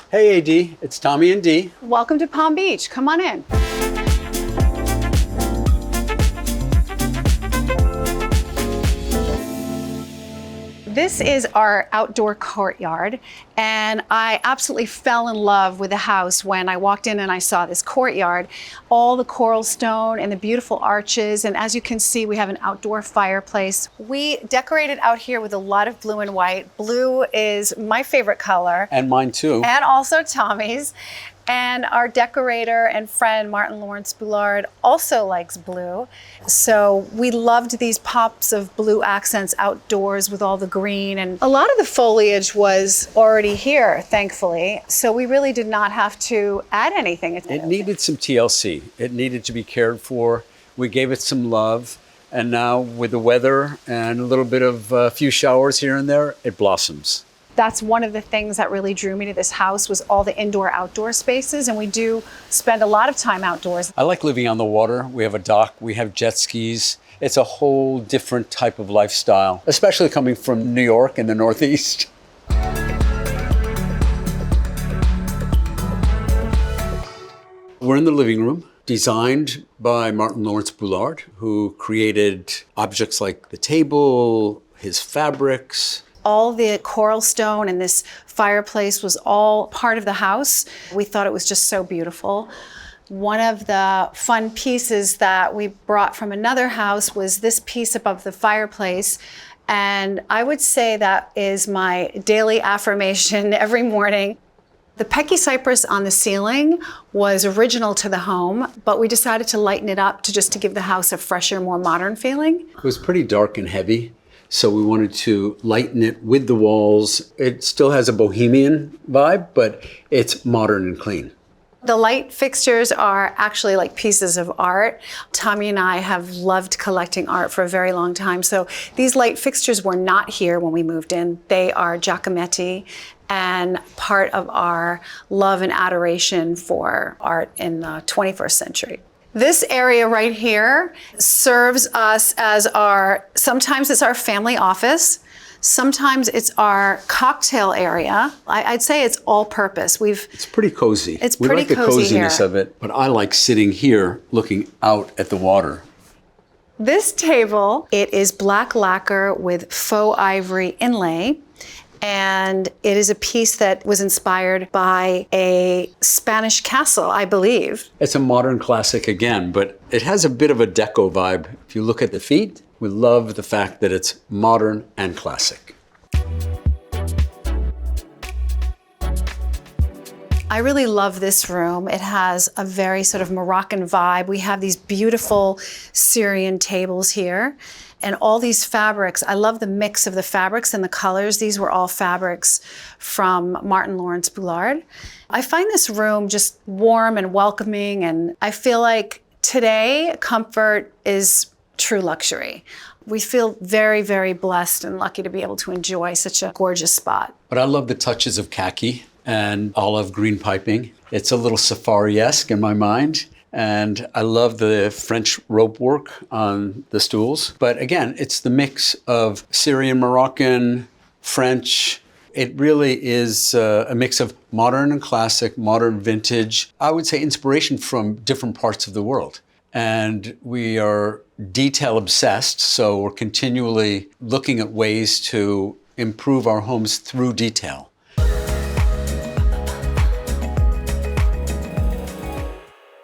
Hey AD, it's Tommy and Dee. Welcome to Palm Beach. Come on in. This is our outdoor courtyard, and I absolutely fell in love with the house when I walked in and I saw this courtyard, all the coral stone and the beautiful arches, and as you can see, we have an outdoor fireplace. We decorated out here with a lot of blue and white. Blue is my favorite color. And mine too. And also Tommy's. And our decorator and friend, Martyn Lawrence Bullard, also likes blue. So we loved these pops of blue accents outdoors with all the green. And a lot of the foliage was already here, thankfully. So we really did not have to add anything. It needed some TLC. It needed to be cared for. We gave it some love. And now with the weather and a little bit of a few showers here and there, it blossoms. That's one of the things that really drew me to this house was all the indoor-outdoor spaces, and we do spend a lot of time outdoors. I like living on the water. We have a dock, we have jet skis. It's a whole different type of lifestyle, especially coming from New York in the Northeast. We're in the living room, designed by Martyn Lawrence Bullard, who created objects like the table, his fabrics. All the coral stone and this fireplace was all part of the house. We thought it was just so beautiful. One of the fun pieces that we brought from another house was this piece above the fireplace. And I would say that is my daily affirmation every morning. The Pecky cypress on the ceiling was original to the home, but we decided to lighten it up to give the house a fresher, more modern feeling. It was pretty dark and heavy. So we wanted to lighten it with the walls. It still has a bohemian vibe, but it's modern and clean. The light fixtures are actually like pieces of art. Tommy and I have loved collecting art for a very long time. So these light fixtures were not here when we moved in. They are Giacometti and part of our love and adoration for art in the 21st century. This area right here serves us as sometimes it's our family office, sometimes it's our cocktail area. I'd say it's all purpose. It's pretty cozy. It's pretty cozy here. We like the coziness of it, but I like sitting here looking out at the water. This table, it is black lacquer with faux ivory inlay. And it is a piece that was inspired by a Spanish castle, I believe. It's a modern classic again, but it has a bit of a deco vibe. If you look at the feet, we love the fact that it's modern and classic. I really love this room. It has a very sort of Moroccan vibe. We have these beautiful Syrian tables here. And all these fabrics, I love the mix of the fabrics and the colors. These were all fabrics from Martyn Lawrence Bullard. I find this room just warm and welcoming, and I feel like today comfort is true luxury. We feel very, very blessed and lucky to be able to enjoy such a gorgeous spot. But I love the touches of khaki and olive green piping. It's a little safari-esque in my mind. And I love the French rope work on the stools. But again, it's the mix of Syrian, Moroccan, French. It really is a mix of modern and classic, modern vintage. I would say inspiration from different parts of the world. And we are detail obsessed, so we're continually looking at ways to improve our homes through detail.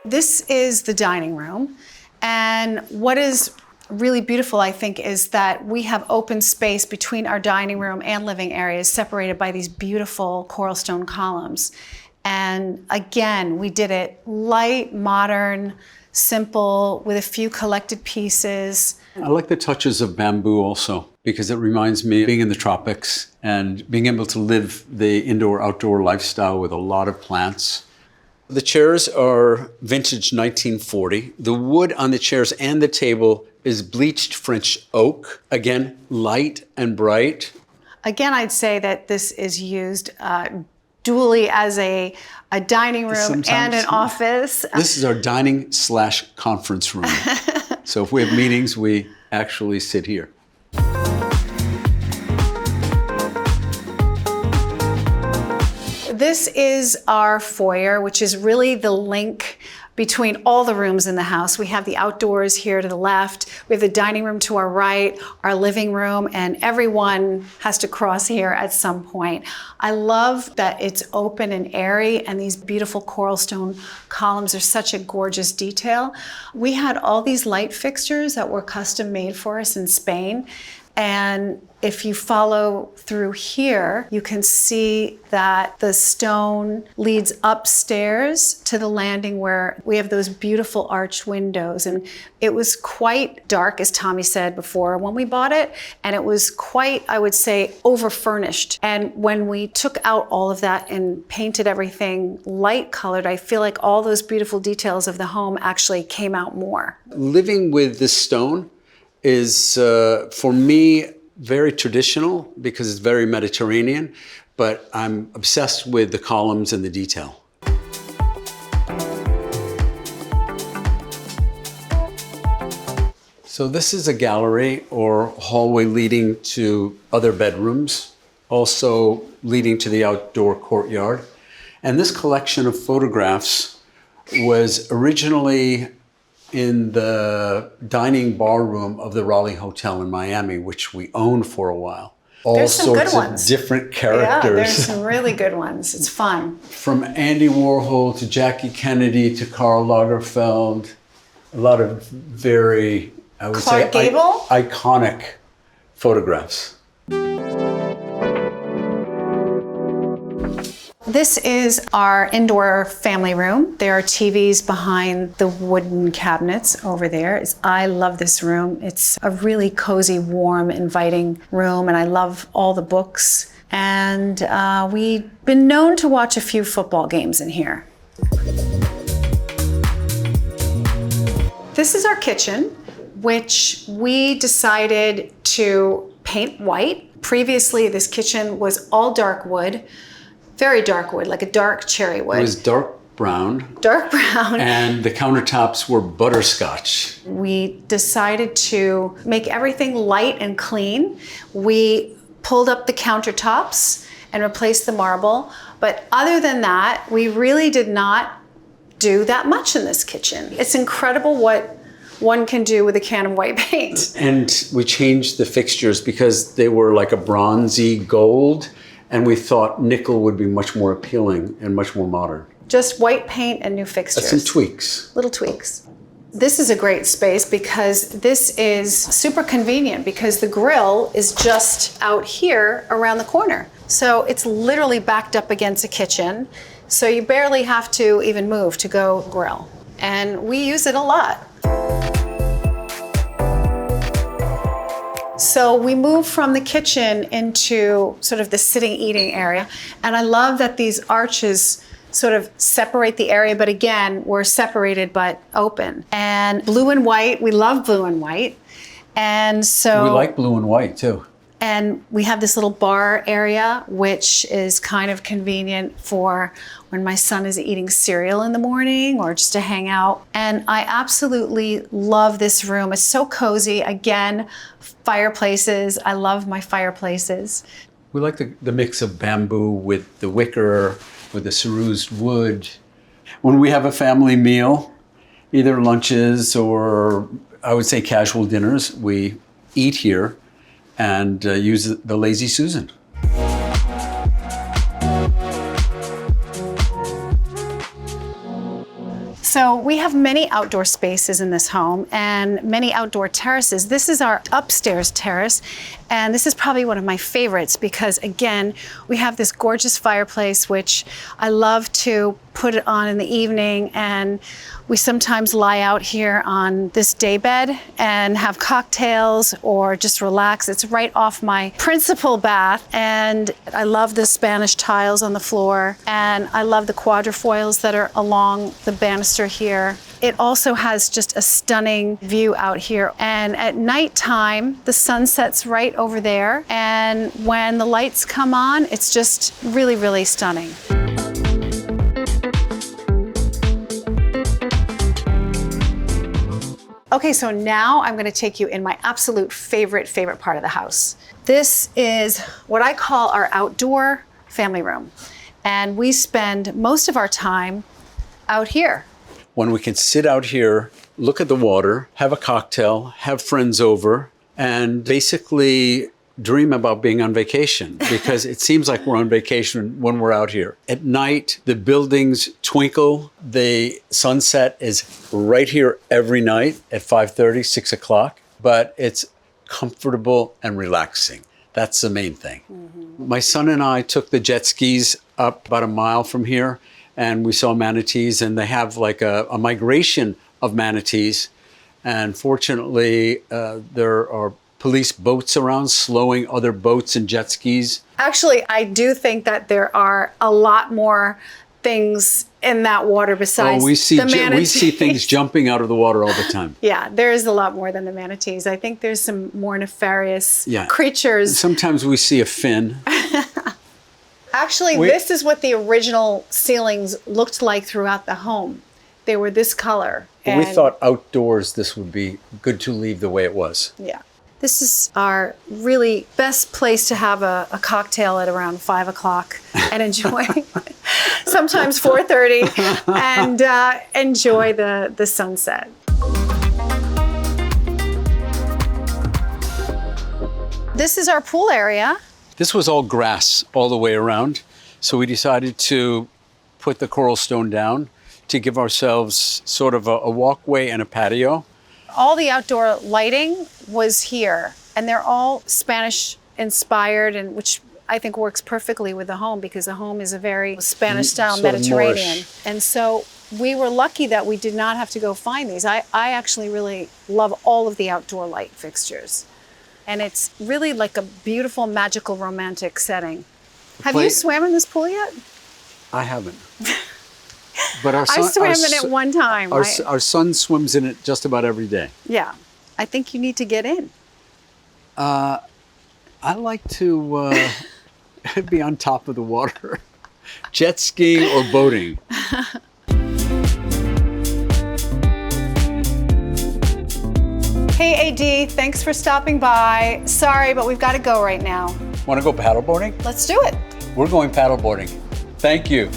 This is the dining room, and what is really beautiful, I think, is that we have open space between our dining room and living areas separated by these beautiful coral stone columns. And again, we did it light, modern, simple, with a few collected pieces. I like the touches of bamboo also, because it reminds me of being in the tropics and being able to live the indoor-outdoor lifestyle with a lot of plants. The chairs are vintage 1940. The wood on the chairs and the table is bleached French oak. Again, light and bright. Again, I'd say that this is used dually as a dining room and an office. This is our dining/conference room. So if we have meetings, we actually sit here. this is our foyer, which is really the link between all the rooms in the house. We have the outdoors here to the left, we have the dining room to our right, our living room, and everyone has to cross here at some point. I love that it's open and airy, and these beautiful coral stone columns are such a gorgeous detail. We had all these light fixtures that were custom made for us in Spain. And if you follow through here, you can see that the stone leads upstairs to the landing where we have those beautiful arched windows. And it was quite dark, as Tommy said before, when we bought it. And it was quite, I would say, over-furnished. And when we took out all of that and painted everything light colored, I feel like all those beautiful details of the home actually came out more. Living with this stone is, for me, very traditional because it's very Mediterranean, but I'm obsessed with the columns and the detail. So this is a gallery or hallway leading to other bedrooms, also leading to the outdoor courtyard. And this collection of photographs was originally in the dining bar room of the Raleigh Hotel in Miami, which we owned for a while. There's some good ones. Of different characters. Yeah, there's some really good ones. It's fun. From Andy Warhol to Jackie Kennedy to Karl Lagerfeld. A lot of very, I would Clark say, Gable? iconic photographs. This is our indoor family room. There are TVs behind the wooden cabinets over there. I love this room. It's a really cozy, warm, inviting room, and I love all the books. And we've been known to watch a few football games in here. This is our kitchen, which we decided to paint white. Previously, this kitchen was all dark wood. Very dark wood, like a dark cherry wood. It was dark brown. Dark brown. And the countertops were butterscotch. We decided to make everything light and clean. We pulled up the countertops and replaced the marble. But other than that, we really did not do that much in this kitchen. It's incredible what one can do with a can of white paint. And we changed the fixtures because they were like a bronzy gold. And we thought nickel would be much more appealing and much more modern. Just white paint and new fixtures. Some tweaks. Little tweaks. This is a great space because this is super convenient because the grill is just out here around the corner. So it's literally backed up against a kitchen. So you barely have to even move to go grill. And we use it a lot. So we moved from the kitchen into sort of the sitting eating area. And I love that these arches sort of separate the area, but again, we're separated but open. And blue and white, we love blue and white. And so we like blue and white too. And we have this little bar area, which is kind of convenient for when my son is eating cereal in the morning or just to hang out. And I absolutely love this room. It's so cozy. Again, fireplaces. I love my fireplaces. We like the mix of bamboo with the wicker, with the cerused wood. When we have a family meal, either lunches or I would say casual dinners, we eat here and use the Lazy Susan. So we have many outdoor spaces in this home and many outdoor terraces. This is our upstairs terrace, and this is probably one of my favorites because, again, we have this gorgeous fireplace, which I love to put it on in the evening, and we sometimes lie out here on this day bed and have cocktails or just relax. It's right off my principal bath, and I love the Spanish tiles on the floor, and I love the quadrifoils that are along the banister here. It also has just a stunning view out here. And at nighttime, the sun sets right over there, and when the lights come on, it's just really, really stunning. Okay, so now I'm gonna take you in my absolute favorite part of the house. This is what I call our outdoor family room. And we spend most of our time out here. When we can sit out here, look at the water, have a cocktail, have friends over, and basically dream about being on vacation, because it seems like we're on vacation when we're out here. At night, the buildings twinkle. The sunset is right here every night at 5:30, 6 o'clock, but it's comfortable and relaxing. That's the main thing. Mm-hmm. My son and I took the jet skis up about a mile from here, and we saw manatees, and they have like a migration of manatees. And fortunately, there are police boats around slowing other boats and jet skis. Actually, I do think that there are a lot more things in that water besides the manatees. We see things jumping out of the water all the time. Yeah, there is a lot more than the manatees. I think there's some more nefarious creatures. Sometimes we see a fin. Actually, this is what the original ceilings looked like throughout the home. They were this color. We thought outdoors this would be good to leave the way it was. Yeah. This is our really best place to have a cocktail at around 5 o'clock and enjoy, sometimes 4:30, and enjoy the sunset. This is our pool area. This was all grass all the way around, so we decided to put the coral stone down to give ourselves sort of a walkway and a patio. All the outdoor lighting was here, and they're all Spanish inspired, and which I think works perfectly with the home, because the home is a very Spanish style Mediterranean. And so we were lucky that we did not have to go find these. I actually really love all of the outdoor light fixtures. And it's really like a beautiful, magical, romantic setting. Have you swam in this pool yet? I haven't. But our son, I swam in it one time. Our son swims in it just about every day. Yeah. I think you need to get in. I like to be on top of the water. Jet skiing or boating. Hey, AD, thanks for stopping by. Sorry, but we've got to go right now. Want to go paddleboarding? Let's do it. We're going paddleboarding. Thank you.